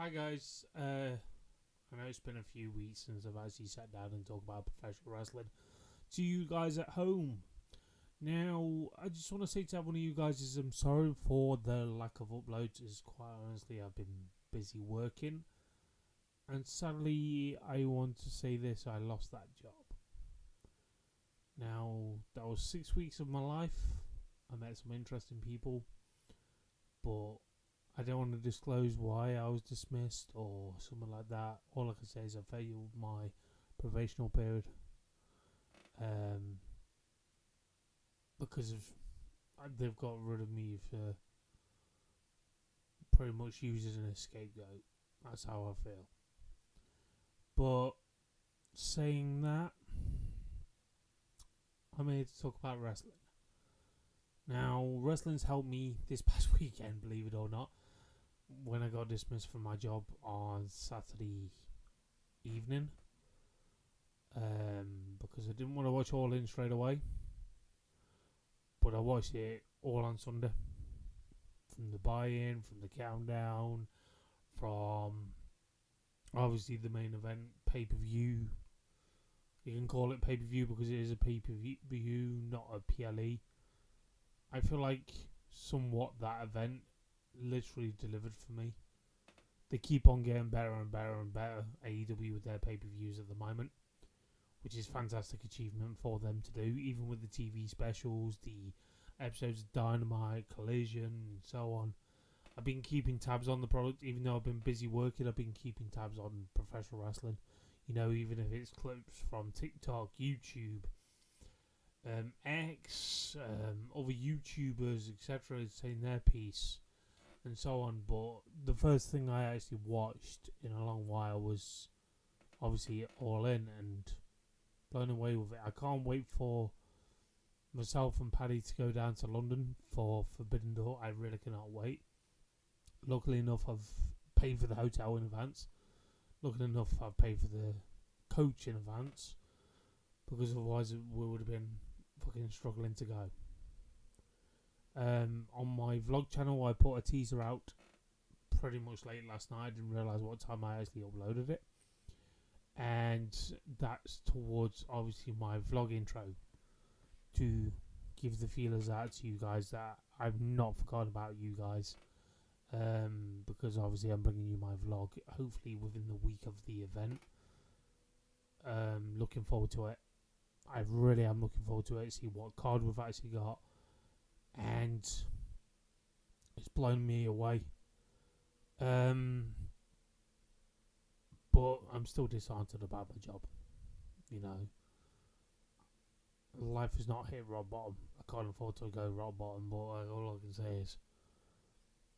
Hi guys, I know it's been a few weeks since I've actually sat down and talked about professional wrestling to you guys at home. Now, I just want to say to everyone of you guys I'm sorry for the lack of uploads, as quite honestly I've been busy working. And sadly, I want to say this, I lost that job. Now, that was 6 weeks of my life. I met some interesting people, but I don't want to disclose why I was dismissed or something like that. All I can say is I failed my probational period. Because of they've got rid of me for pretty much used as a scapegoat. That's how I feel. But saying that, I'm here to talk about wrestling. Now, wrestling's helped me this past weekend, believe it or not, when I got dismissed from my job on Saturday evening. Because I didn't want to watch All In straight away. But I watched it all on Sunday. From the buy-in, from the countdown, from obviously the main event, pay-per-view. You can call it pay-per-view because it is a pay-per-view, not a PLE. I feel like somewhat that event literally delivered for me. They keep on getting better and better and better, AEW, with their pay-per-views at the moment, which is fantastic achievement for them to do, even with the TV specials, the episodes of Dynamite, Collision, and so on. I've been keeping tabs on the product, even though I've been busy working. I've been keeping tabs on professional wrestling, even if it's clips from TikTok, YouTube, X, other YouTubers, etc., saying their piece and so on. But the first thing I actually watched in a long while was obviously All In, and blown away with it. I can't wait for myself and Paddy to go down to London for Forbidden Door. I really cannot wait. Luckily enough, I've paid for the hotel in advance. Luckily enough, I've paid for the coach in advance, because otherwise we would have been fucking struggling to go. On my vlog channel, I put a teaser out pretty much late last night. I didn't realise what time I actually uploaded it. And that's towards obviously my vlog intro, to give the feelers out to you guys that I've not forgotten about you guys. Because obviously I'm bringing you my vlog hopefully within the week of the event. Looking forward to it. I really am looking forward to it. See what card we've actually got, and it's blown me away. But I'm still disheartened about my job. Life has not hit rock bottom. I can't afford to go rock bottom, but all I can say is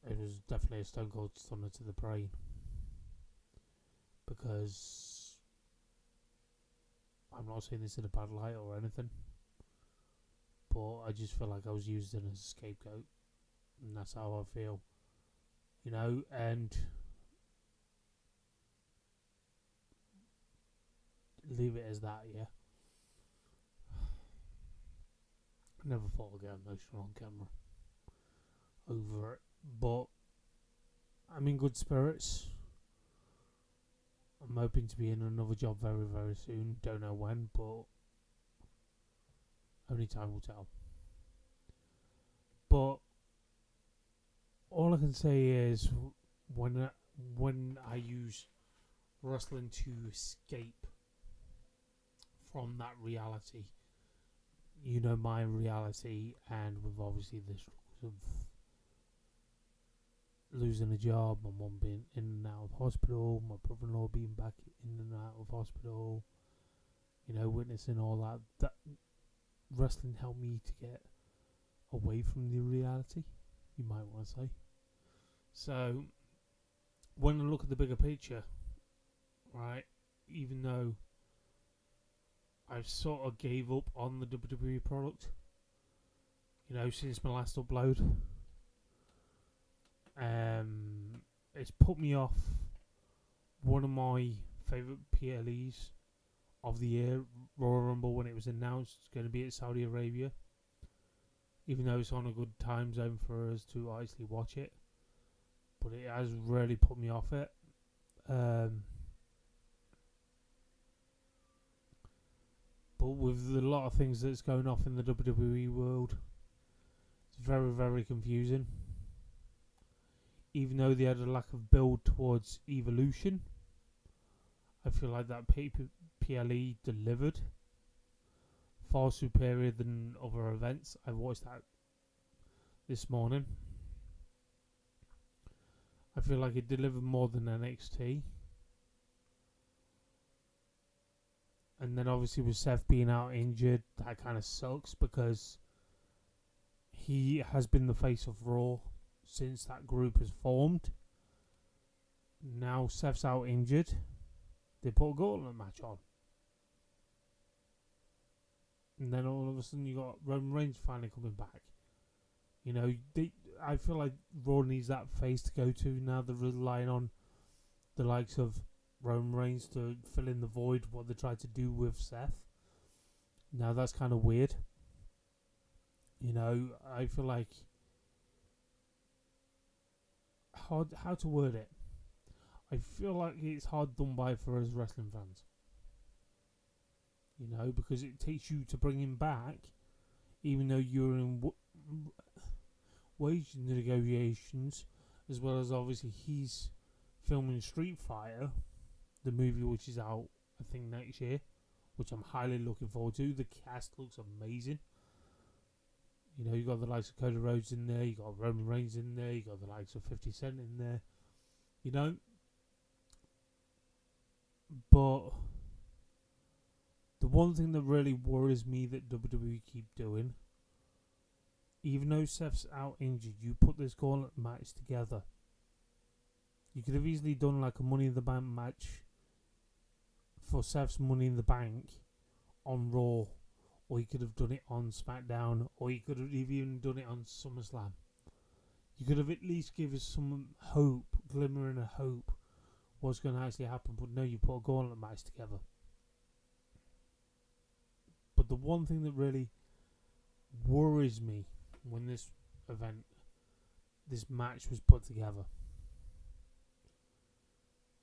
it was definitely a stone cold stunner to the brain. Because I'm not saying this in a bad light or anything, but I just feel like I was used as a scapegoat, and that's how I feel. And leave it as that, yeah. I never thought I'd get emotional on camera over it, but I'm in good spirits. I'm hoping to be in another job very, very soon. Don't know when, but only time will tell. But all I can say is when I use wrestling to escape from that reality, my reality, and with obviously the struggles of losing a job, my mum being in and out of hospital, my brother-in-law being back in and out of hospital, witnessing all that wrestling helped me to get away from the reality, you might want to say. So when I look at the bigger picture, right, even though I've sort of gave up on the WWE product, since my last upload, it's put me off one of my favourite PLEs of the year, Royal Rumble, when it was announced it's going to be at Saudi Arabia, even though it's on a good time zone for us to actually watch it. But it has really put me off it. But with a lot of things that's going off in the WWE world, it's very, very confusing. Even though they had a lack of build towards Evolution, I feel like that PLE delivered far superior than other events. I watched that this morning. I feel like it delivered more than NXT. And then obviously with Seth being out injured, that kind of sucks because he has been the face of Raw since that group has formed. Now Seth's out injured. They put a gauntlet match on. And then all of a sudden you got Roman Reigns finally coming back. You know, I feel like Raw needs that face to go to. Now they're relying on the likes of Roman Reigns to fill in the void, what they tried to do with Seth. Now that's kind of weird. You know, I feel like how to word it. I feel like it's hard done by for us wrestling fans. You know, because it takes you to bring him back, even though you're in wage negotiations, as well as obviously he's filming Street Fighter, the movie which is out, I think, next year, which I'm highly looking forward to. The cast looks amazing. You know, you got the likes of Cody Rhodes in there, you got Roman Reigns in there, you got the likes of 50 Cent in there. You know, but the one thing that really worries me that WWE keep doing, even though Seth's out injured, you put this gauntlet match together. You could have easily done like a Money in the Bank match for Seth's Money in the Bank on Raw, or you could have done it on SmackDown, or you could have even done it on SummerSlam. You could have at least given us some hope, glimmering of hope, what's going to actually happen. But no, you put a gauntlet match together. But the one thing that really worries me when this match was put together,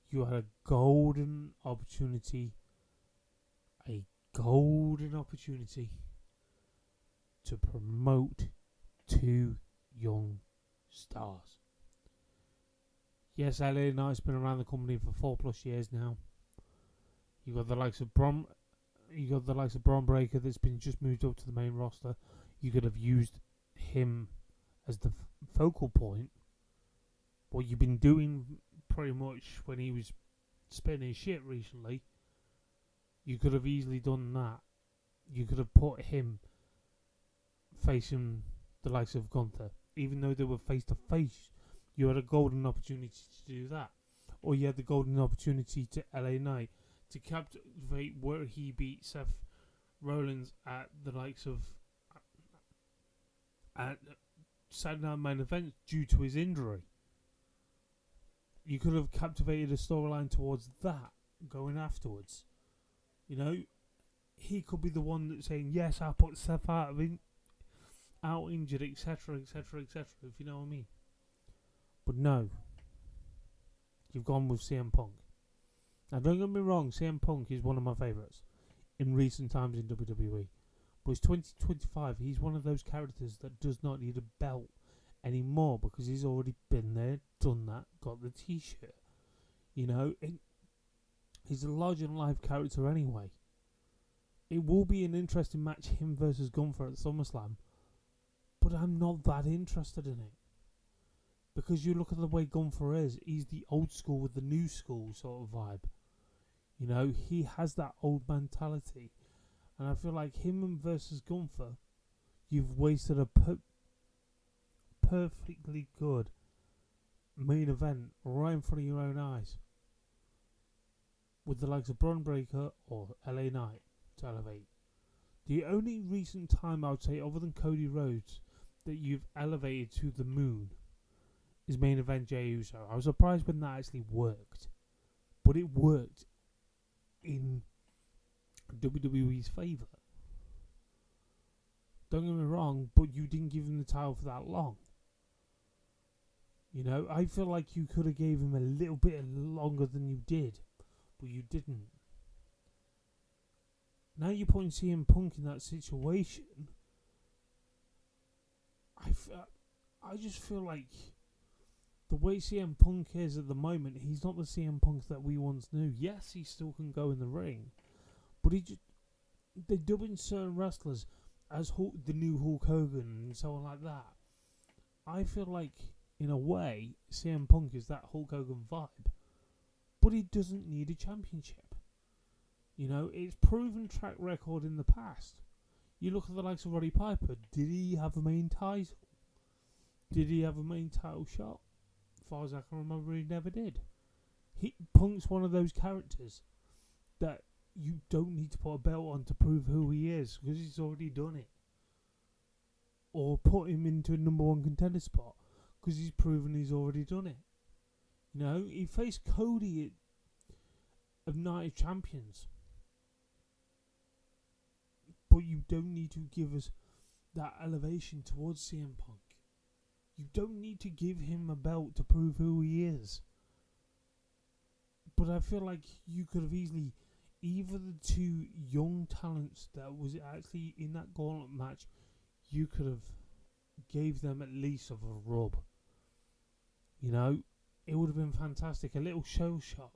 you had a golden opportunity to promote two young stars. Yes, LA Knight's been around the company for 4+ years now. You got the likes of Bron. You got the likes of Bron Breakker that's been just moved up to the main roster. You could have used him as the focal point. What you've been doing pretty much when he was spinning his shit recently, you could have easily done that. You could have put him facing the likes of Gunther. Even though they were face to face, you had a golden opportunity to do that. Or you had the golden opportunity to LA Knight to captivate where he beat Seth Rollins at the likes of at Saturday Night Main Event due to his injury. You could have captivated a storyline towards that going afterwards. You know, he could be the one that's saying, yes, I put Seth out injured, etc., etc., etc., if you know what I mean. But no, you've gone with CM Punk. Now, don't get me wrong, CM Punk is one of my favourites in recent times in WWE. But it's 2025, he's one of those characters that does not need a belt anymore because he's already been there, done that, got the t-shirt. You know, he's a larger-than-life character anyway. It will be an interesting match, him versus Gunther at SummerSlam, but I'm not that interested in it. Because you look at the way Gunther is, he's the old school with the new school sort of vibe. You know, he has that old mentality. And I feel like him versus Gunther, you've wasted a perfectly good main event right in front of your own eyes. With the likes of Bron Breakker or LA Knight to elevate. The only recent time I would say, other than Cody Rhodes, that you've elevated to the moon is main event Jey Uso. I was surprised when that actually worked. But it worked in WWE's favour. Don't get me wrong, but you didn't give him the title for that long. You know, I feel like you could have gave him a little bit longer than you did, but you didn't. Now you're putting CM Punk in that situation. I just feel like the way CM Punk is at the moment, he's not the CM Punk that we once knew. Yes, he still can go in the ring, but they're dubbing certain wrestlers as the new Hulk Hogan and so on like that. I feel like, in a way, CM Punk is that Hulk Hogan vibe, but he doesn't need a championship. You know, it's proven track record in the past. You look at the likes of Roddy Piper. Did he have a main title? Did he have a main title shot? As far as I can remember, he never did. Punk's one of those characters that you don't need to put a belt on to prove who he is, because he's already done it. Or put him into a number one contender spot, because he's proven he's already done it. You know, he faced Cody of Night of Champions. But you don't need to give us that elevation towards CM Punk. You don't need to give him a belt to prove who he is. But I feel like you could have easily, either the two young talents that was actually in that gauntlet match, you could have gave them at least of a rub. You know, it would have been fantastic. A little show shock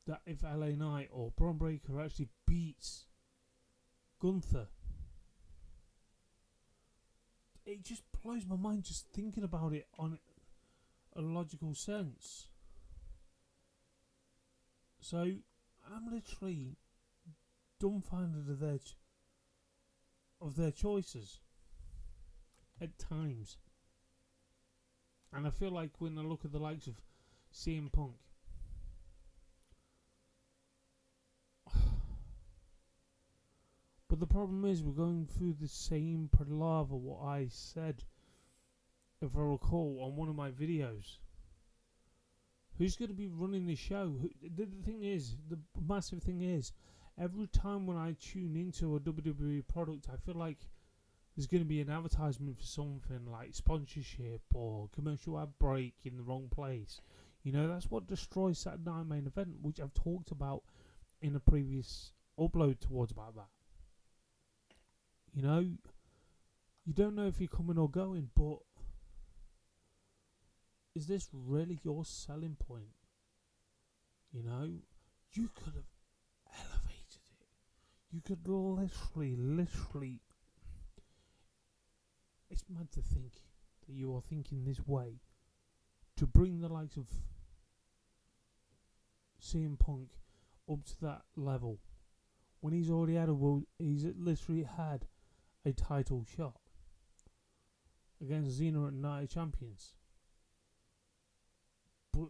that if LA Knight or Bron Breakker actually beats Gunther. It just blows my mind just thinking about it on a logical sense. So I'm literally dumbfounded of their choices at times. And I feel like when I look at the likes of CM Punk, but the problem is we're going through the same palaver what I said, if I recall, on one of my videos. Who's going to be running the show? The thing is, the massive thing is, every time when I tune into a WWE product, I feel like there's going to be an advertisement for something like sponsorship or commercial ad break in the wrong place. You know, that's what destroys Saturday Night Main Event, which I've talked about in a previous upload towards about that. You know, you don't know if you're coming or going, but is this really your selling point? You know, you could have elevated it. You could literally, it's mad to think that you are thinking this way to bring the likes of CM Punk up to that level when he's already had he's literally had a title shot against Xena at Night of Champions. But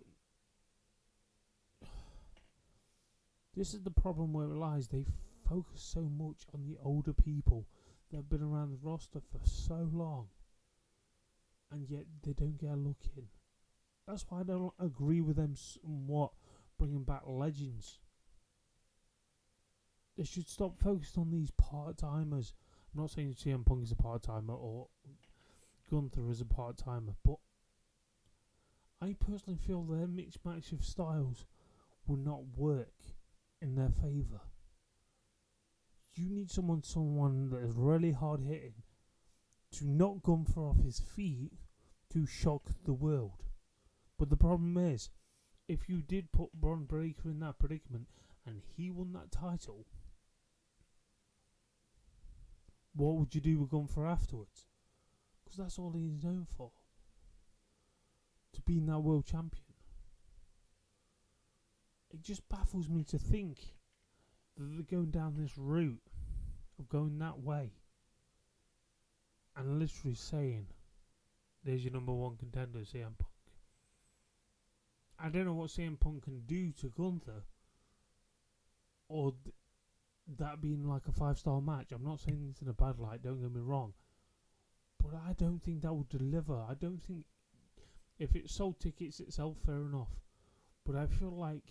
this is the problem where it lies. They focus so much on the older people that have been around the roster for so long, and yet they don't get a look in. That's why I don't agree with them somewhat bringing back legends. They should stop focusing on these part-timers. I'm not saying CM Punk is a part-timer or Gunther is a part-timer, but I personally feel their mixed match of styles will not work in their favour. You need someone that is really hard-hitting to knock Gunther off his feet to shock the world. But the problem is, if you did put Bron Breakker in that predicament and he won that title, what would you do with Gunther afterwards? Because that's all he's known for. To being that world champion. It just baffles me to think that they're going down this route of going that way and literally saying, there's your number one contender, CM Punk. I don't know what CM Punk can do to Gunther, or that being like a 5-star match. I'm not saying this in a bad light, don't get me wrong, but I don't think that will deliver. I don't think, if it sold tickets itself, fair enough, but I feel like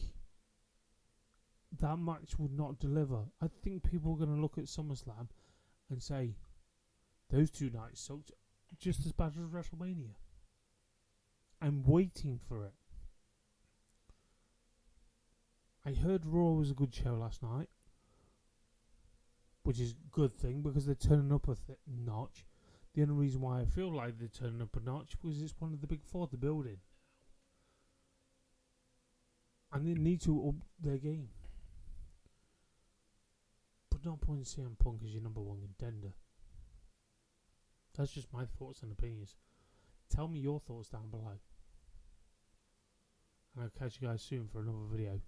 that match would not deliver. I think people are going to look at SummerSlam and say, those two nights sold just as bad as WrestleMania. I'm waiting for it. I heard Raw was a good show last night, which is a good thing because they're turning up a notch. The only reason why I feel like they're turning up a notch was it's one of the big four they're building. And they need to up their game. But no point in CM Punk as your number one contender. That's just my thoughts and opinions. Tell me your thoughts down below. And I'll catch you guys soon for another video.